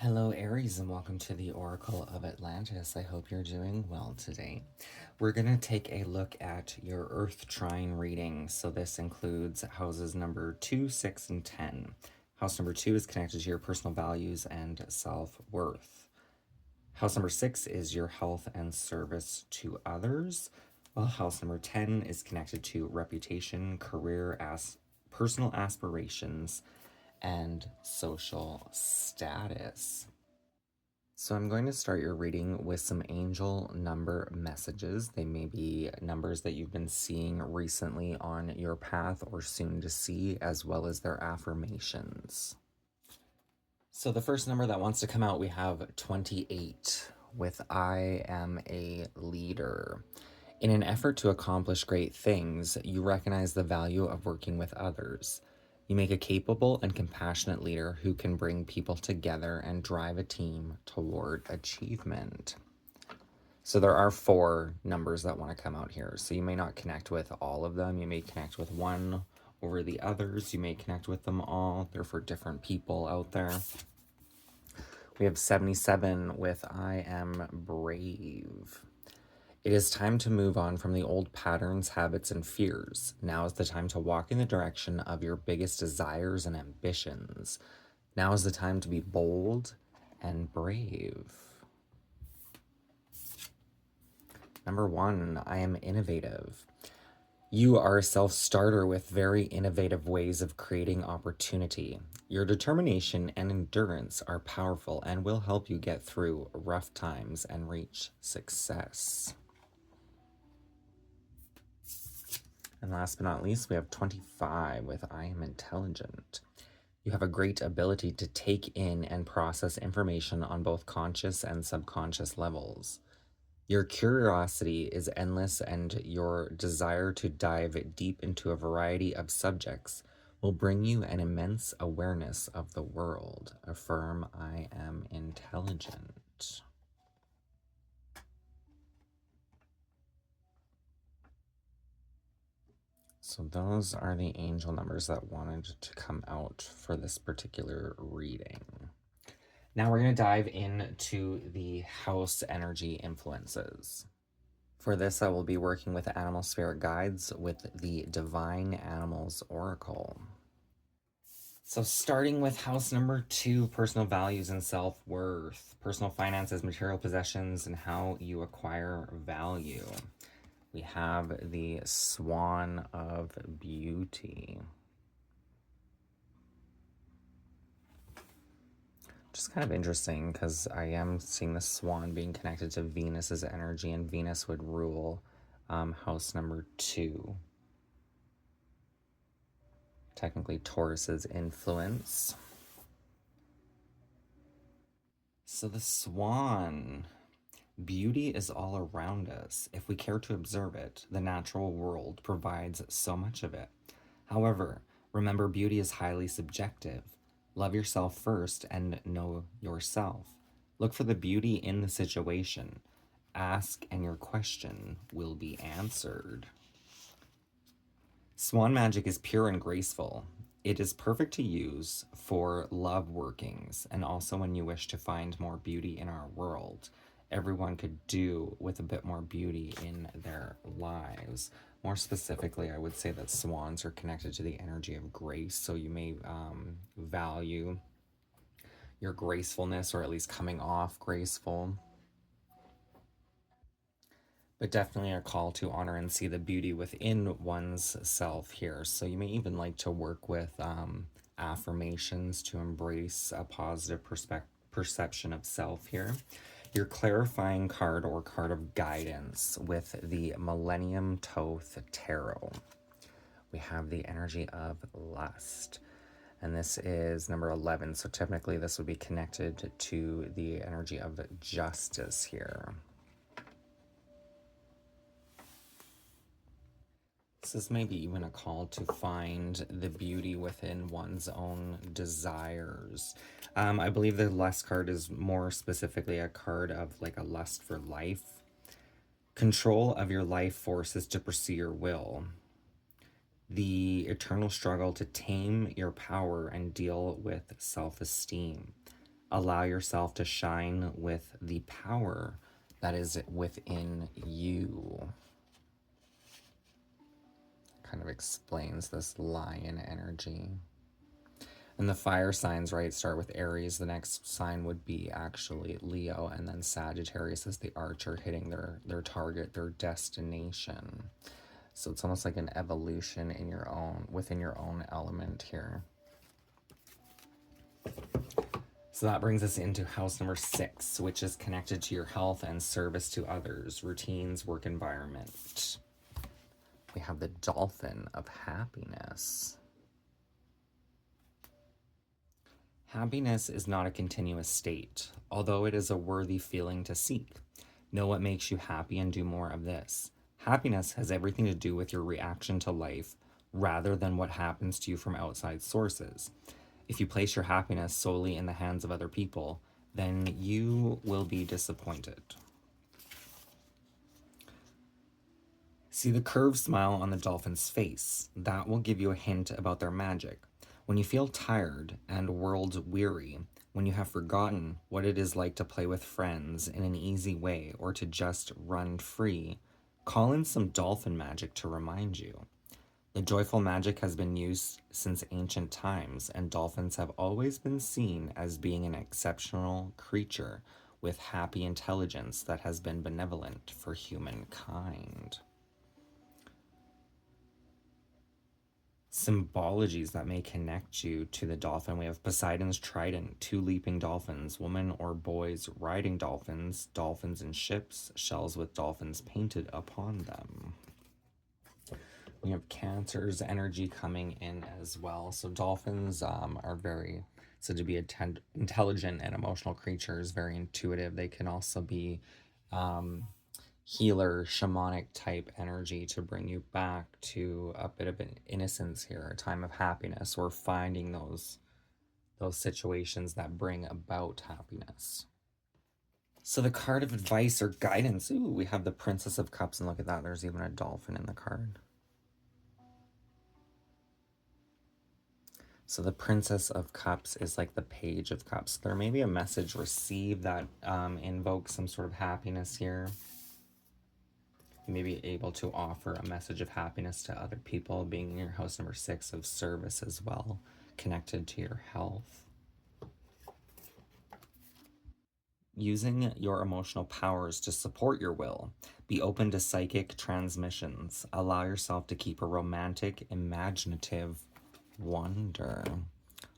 Hello, Aries, and welcome to the Oracle of Atlantis. I hope you're doing well today. We're going to take a look at your Earth trine reading. So, this includes houses number 2, 6, and 10. House number 2 is connected to your personal values and self worth. House number 6 is your health and service to others, while house number 10 is connected to reputation, career, personal aspirations, and social status. So I'm going to start your reading with some angel number messages. They may be numbers that you've been seeing recently on your path or soon to see, as well as their affirmations. So the first number that wants to come out, we have 28 with I am a leader. In an effort to accomplish great things, you recognize the value of working with others. You make a capable and compassionate leader who can bring people together and drive a team toward achievement. So there are 4 numbers that want to come out here. So you may not connect with all of them. You may connect with one over the others. You may connect with them all. They're for different people out there. We have 77 with I am brave. It is time to move on from the old patterns, habits, and fears. Now is the time to walk in the direction of your biggest desires and ambitions. Now is the time to be bold and brave. Number 1, I am innovative. You are a self-starter with very innovative ways of creating opportunity. Your determination and endurance are powerful and will help you get through rough times and reach success. And last but not least, we have 25 with I am intelligent. You have a great ability to take in and process information on both conscious and subconscious levels. Your curiosity is endless, and your desire to dive deep into a variety of subjects will bring you an immense awareness of the world. Affirm I am intelligent. So those are the angel numbers that wanted to come out for this particular reading. Now we're going to dive into the house energy influences. For this, I will be working with animal spirit guides with the Divine Animals Oracle. So starting with house number 2, personal values and self-worth, personal finances, material possessions, and how you acquire value. We have the Swan of Beauty. Which is kind of interesting because I am seeing the swan being connected to Venus's energy, and Venus would rule house number 2. Technically Taurus's influence. So the swan. Beauty is all around us. If we care to observe it, the natural world provides so much of it. However, remember, beauty is highly subjective. Love yourself first and know yourself. Look for the beauty in the situation. Ask and your question will be answered. Swan magic is pure and graceful. It is perfect to use for love workings and also when you wish to find more beauty in our world. Everyone could do with a bit more beauty in their lives. More specifically, I would say that swans are connected to the energy of grace, so you may value your gracefulness, or at least coming off graceful. But definitely a call to honor and see the beauty within one's self here. So you may even like to work with affirmations to embrace a positive perception of self here. Your clarifying card or card of guidance with the Millennium Thoth Tarot. We have the energy of lust. And this is number 11. So technically this would be connected to the energy of justice here. This is maybe even a call to find the beauty within one's own desires. I believe the lust card is more specifically a card of like a lust for life. Control of your life forces to pursue your will. The eternal struggle to tame your power and deal with self-esteem. Allow yourself to shine with the power that is within you. Kind of explains this lion energy. And the fire signs, right, start with Aries. The next sign would be actually Leo, and then Sagittarius is the archer hitting their target, their destination. So it's almost like an evolution in your own, within your own element here. So that brings us into house number 6, which is connected to your health and service to others, routines, work environment. We have the dolphin of happiness. Happiness is not a continuous state, although it is a worthy feeling to seek. Know what makes you happy and do more of this. Happiness has everything to do with your reaction to life rather than what happens to you from outside sources. If you place your happiness solely in the hands of other people, then you will be disappointed. See the curved smile on the dolphin's face. That will give you a hint about their magic. When you feel tired and world weary, when you have forgotten what it is like to play with friends in an easy way or to just run free, call in some dolphin magic to remind you. The joyful magic has been used since ancient times, and dolphins have always been seen as being an exceptional creature with happy intelligence that has been benevolent for humankind. Symbologies that may connect you to the dolphin. We have Poseidon's trident, 2 leaping dolphins, women or boys riding dolphins, dolphins in ships, shells with dolphins painted upon them. We have Cancer's energy coming in as well. So dolphins are very said to be intelligent and emotional creatures, very intuitive. They can also be healer, shamanic type energy to bring you back to a bit of an innocence here, a time of happiness, or finding those situations that bring about happiness. So the card of advice or guidance, ooh, we have the Princess of Cups, and look at that, there's even a dolphin in the card. So the Princess of Cups is like the Page of Cups. There may be a message received that invokes some sort of happiness here. You may be able to offer a message of happiness to other people, being in your house number 6 of service as well, connected to your health. Using your emotional powers to support your will. Be open to psychic transmissions. Allow yourself to keep a romantic, imaginative wonder.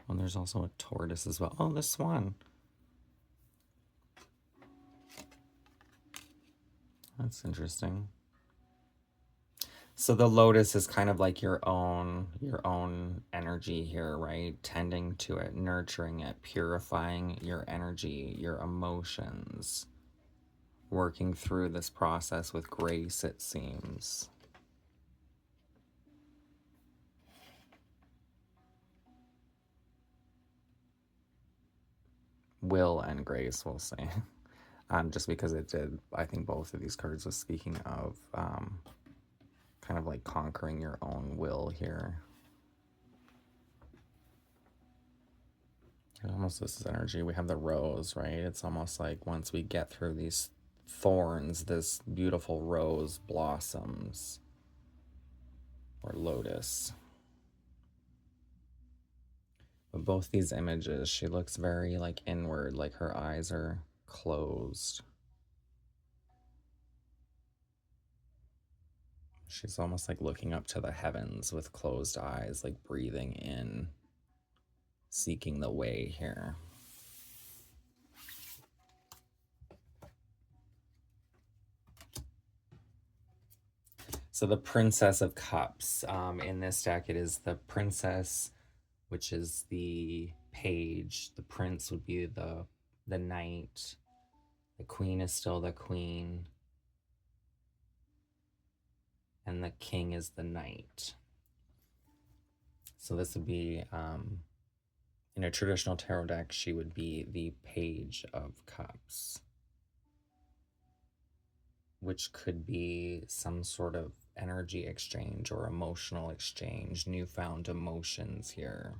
Oh, there's also a tortoise as well. Oh, the swan. That's interesting. So the lotus is kind of like your own energy here, right? Tending to it, nurturing it, purifying your energy, your emotions, working through this process with grace, it seems. Will and grace, we'll say. Just because it did, I think both of these cards was speaking of kind of like conquering your own will here. Almost this is energy. We have the rose, right? It's almost like once we get through these thorns, this beautiful rose blossoms. Or lotus. But both these images, she looks very like inward, like her eyes are closed. She's almost like looking up to the heavens with closed eyes, like breathing in, seeking the way here. So the Princess of Cups. In this deck, it is the Princess, which is the page. The Prince would be the knight. The Queen is still the Queen. And the King is the Knight. So this would be, in a traditional tarot deck, she would be the Page of Cups, which could be some sort of energy exchange or emotional exchange, newfound emotions here.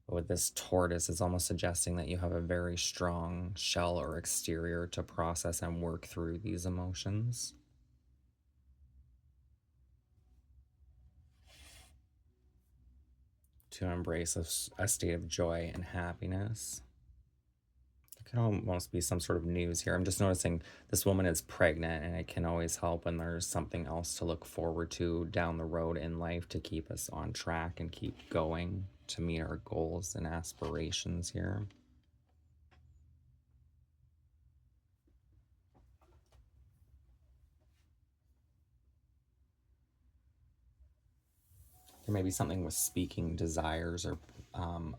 With this tortoise, it's almost suggesting that you have a very strong shell or exterior to process and work through these emotions. To embrace a state of joy and happiness. It could almost be some sort of news here. I'm just noticing this woman is pregnant, and it can always help when there's something else to look forward to down the road in life to keep us on track and keep going to meet our goals and aspirations here. There may be something with speaking desires or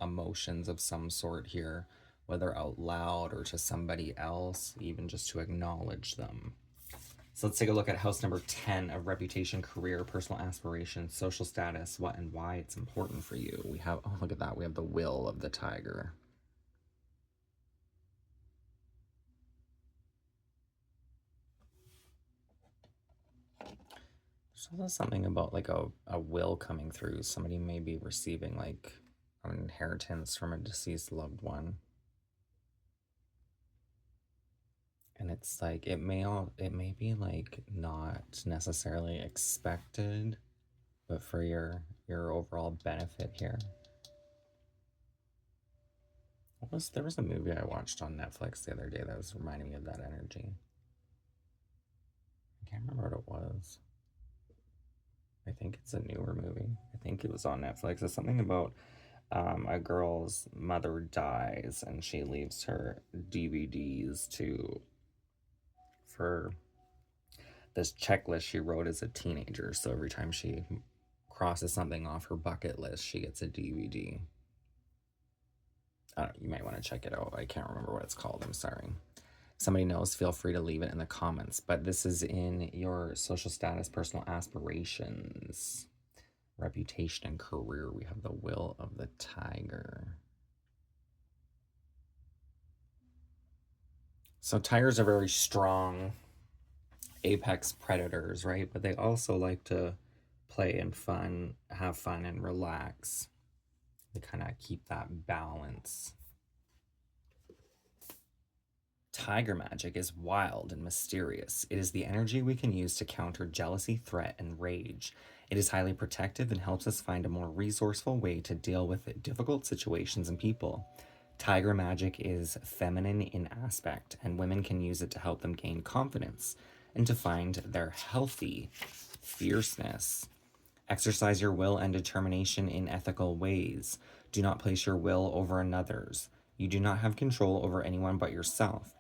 emotions of some sort here, whether out loud or to somebody else, even just to acknowledge them. So let's take a look at house number 10 of reputation, career, personal aspirations, social status, what and why it's important for you. We have, oh, look at that. We have the will of the tiger. So there's something about like a will coming through. Somebody may be receiving like an inheritance from a deceased loved one. And it's like it may be like not necessarily expected, but for your overall benefit here. There was a movie I watched on Netflix the other day that was reminding me of that energy. I can't remember what it was. I think it's a newer movie. I think it was on Netflix. It's something about a girl's mother dies and she leaves her DVDs for this checklist she wrote as a teenager. So every time she crosses something off her bucket list, she gets a DVD. You might want to check it out. I can't remember what it's called. I'm sorry. Somebody knows, feel free to leave it in the comments. But this is in your social status, personal aspirations, reputation, and career. We have the will of the tiger. So tigers are very strong apex predators, right? But they also like to play and have fun and relax. They kind of keep that balance. Tiger magic is wild and mysterious. It is the energy we can use to counter jealousy, threat, and rage. It is highly protective and helps us find a more resourceful way to deal with difficult situations and people. Tiger magic is feminine in aspect, and women can use it to help them gain confidence and to find their healthy fierceness. Exercise your will and determination in ethical ways. Do not place your will over another's. You do not have control over anyone but yourself.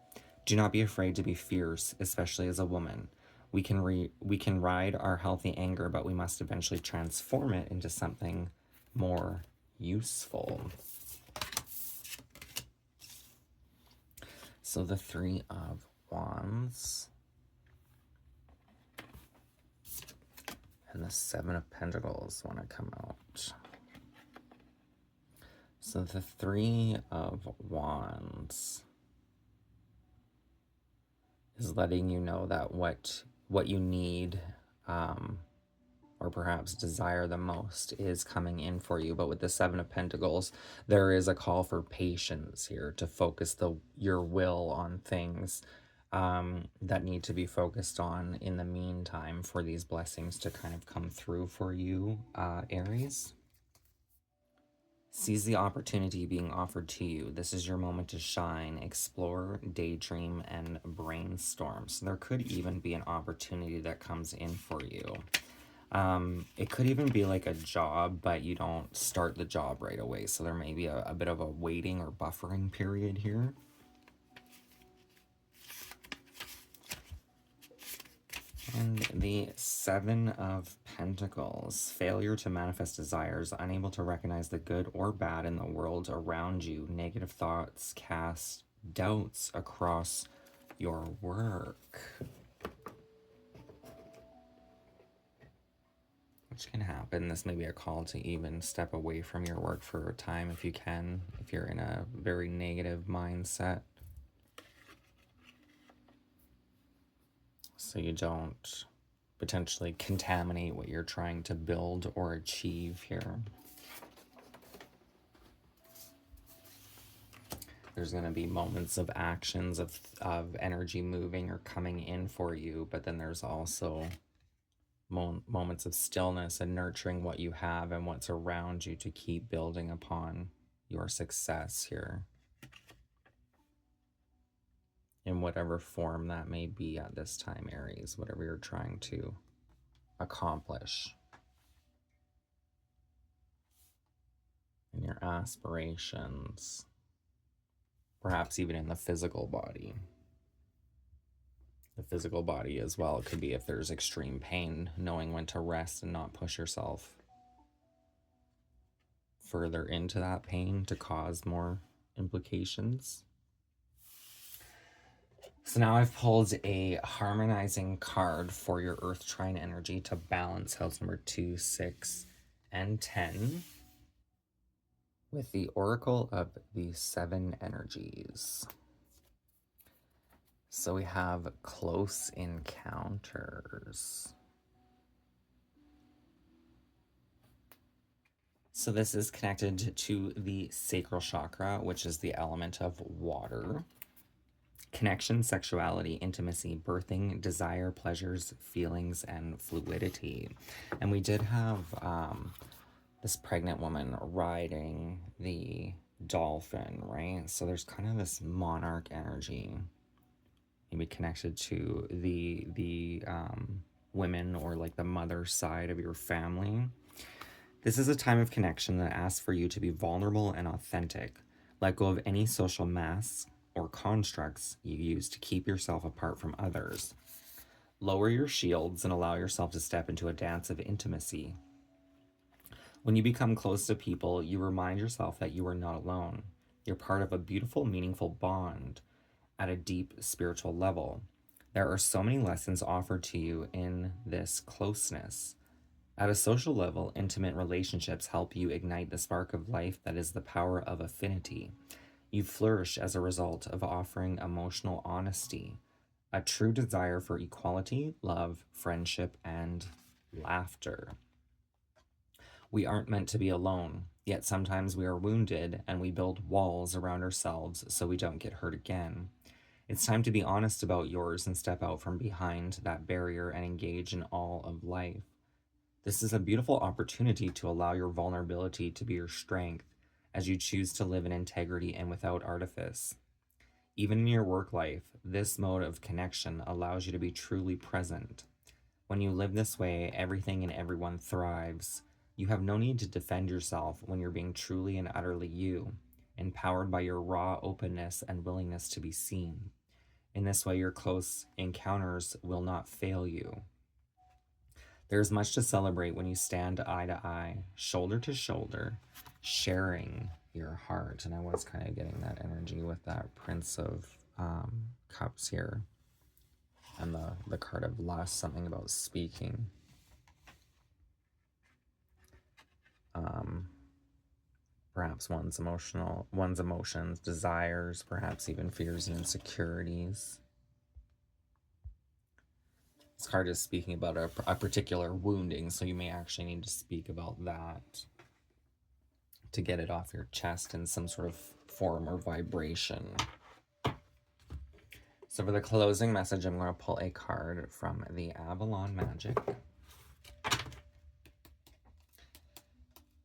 Do not be afraid to be fierce, especially as a woman. We can ride our healthy anger, but we must eventually transform it into something more useful. So the Three of Wands and the Seven of Pentacles want to come out. So the Three of Wands is letting you know that what you need or perhaps desire the most is coming in for you. But with the Seven of Pentacles, there is a call for patience here to focus your will on things that need to be focused on in the meantime for these blessings to kind of come through for you, Aries. Seize the opportunity being offered to you. This is your moment to shine, explore, daydream, and brainstorm. So there could even be an opportunity that comes in for you. It could even be like a job, but you don't start the job right away. So there may be a bit of a waiting or buffering period here. And the Seven of Pentacles. Failure to manifest desires, unable to recognize the good or bad in the world around you. Negative thoughts cast doubts across your work. Which can happen. This may be a call to even step away from your work for a time if you can, if you're in a very negative mindset. So you don't potentially contaminate what you're trying to build or achieve here. There's going to be moments of actions of energy moving or coming in for you, but then there's also moments of stillness and nurturing what you have and what's around you to keep building upon your success here, in whatever form that may be at this time, Aries, whatever you're trying to accomplish in your aspirations, perhaps even in the physical body. The physical body as well. It could be if there's extreme pain, knowing when to rest and not push yourself further into that pain to cause more implications. So now I've pulled a harmonizing card for your Earth Trine energy to balance house number 2, 6, and 10 with the Oracle of the 7 energies. So we have close encounters. So this is connected to the sacral chakra, which is the element of water. Connection, sexuality, intimacy, birthing, desire, pleasures, feelings, and fluidity. And we did have this pregnant woman riding the dolphin, right? So there's kind of this monarch energy, maybe connected to the women or like the mother side of your family. This is a time of connection that asks for you to be vulnerable and authentic. Let go of any social masks or constructs you use to keep yourself apart from others. Lower your shields and allow yourself to step into a dance of intimacy. When you become close to people, you remind yourself that you are not alone. You're part of a beautiful, meaningful bond at a deep spiritual level. There are so many lessons offered to you in this closeness. At a social level, intimate relationships help you ignite the spark of life that is the power of affinity. You flourish as a result of offering emotional honesty, a true desire for equality, love, friendship, and laughter. We aren't meant to be alone, yet sometimes we are wounded and we build walls around ourselves so we don't get hurt again. It's time to be honest about yours and step out from behind that barrier and engage in all of life. This is a beautiful opportunity to allow your vulnerability to be your strength as you choose to live in integrity and without artifice. Even in your work life, this mode of connection allows you to be truly present. When you live this way, everything and everyone thrives. You have no need to defend yourself when you're being truly and utterly you, empowered by your raw openness and willingness to be seen. In this way, your close encounters will not fail you. There is much to celebrate when you stand eye to eye, shoulder to shoulder, sharing your heart. And I was kind of getting that energy with that Prince of Cups here. And the card of lust, something about speaking. Perhaps one's emotions, desires, perhaps even fears and insecurities. This card is speaking about a particular wounding, so you may actually need to speak about that to get it off your chest in some sort of form or vibration. So for the closing message, I'm going to pull a card from the Avalon Magic.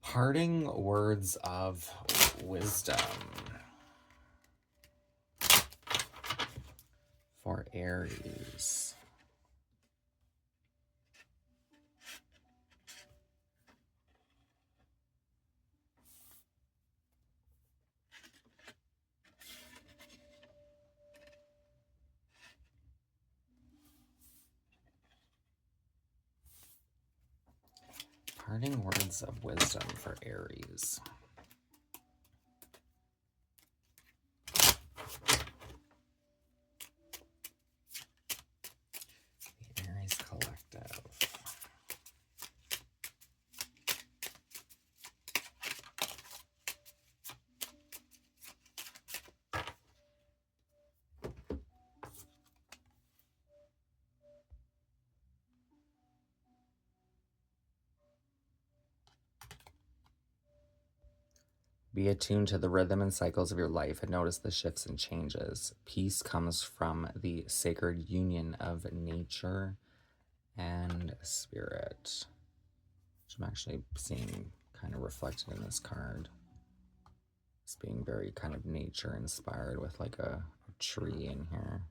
Parting words of wisdom for Aries. Parting words of wisdom for Aries. The Aries Collective. Be attuned to the rhythm and cycles of your life and notice the shifts and changes. Peace comes from the sacred union of nature and spirit, which I'm actually seeing kind of reflected in this card. It's being very kind of nature inspired with like a tree in here.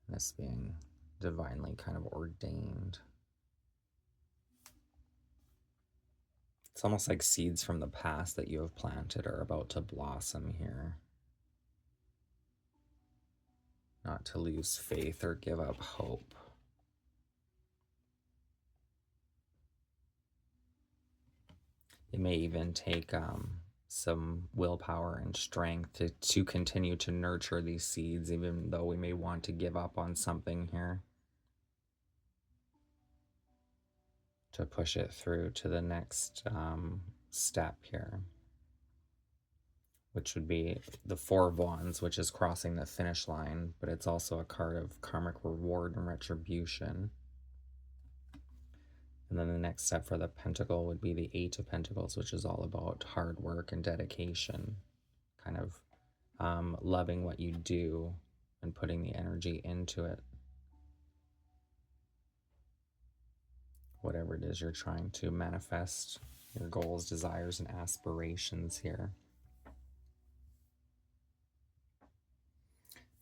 And this being divinely kind of ordained. It's almost like seeds from the past that you have planted are about to blossom here. Not to lose faith or give up hope. It may even take some willpower and strength to continue to nurture these seeds, even though we may want to give up on something here. To push it through to the next step here, which would be the Four of Wands, which is crossing the finish line, but it's also a card of karmic reward and retribution. And then the next step for the Pentacle would be the Eight of Pentacles, which is all about hard work and dedication, kind of loving what you do and putting the energy into it. Whatever it is you're trying to manifest, your goals, desires, and aspirations here.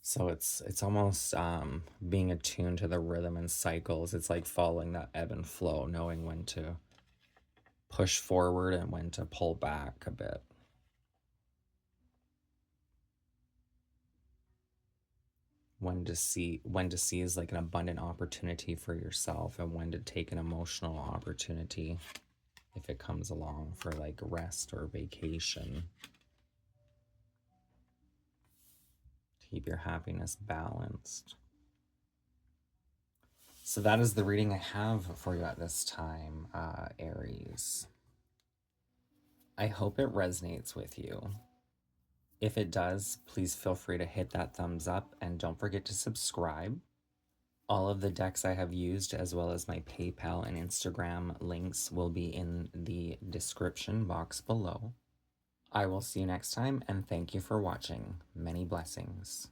So it's almost being attuned to the rhythm and cycles. It's like following that ebb and flow, knowing when to push forward and when to pull back a bit. When to seize like an abundant opportunity for yourself, and when to take an emotional opportunity if it comes along for like rest or vacation. Keep your happiness balanced. So that is the reading I have for you at this time, Aries. I hope it resonates with you. If it does, please feel free to hit that thumbs up and don't forget to subscribe. All of the decks I have used, as well as my PayPal and Instagram links, will be in the description box below. I will see you next time, and thank you for watching. Many blessings.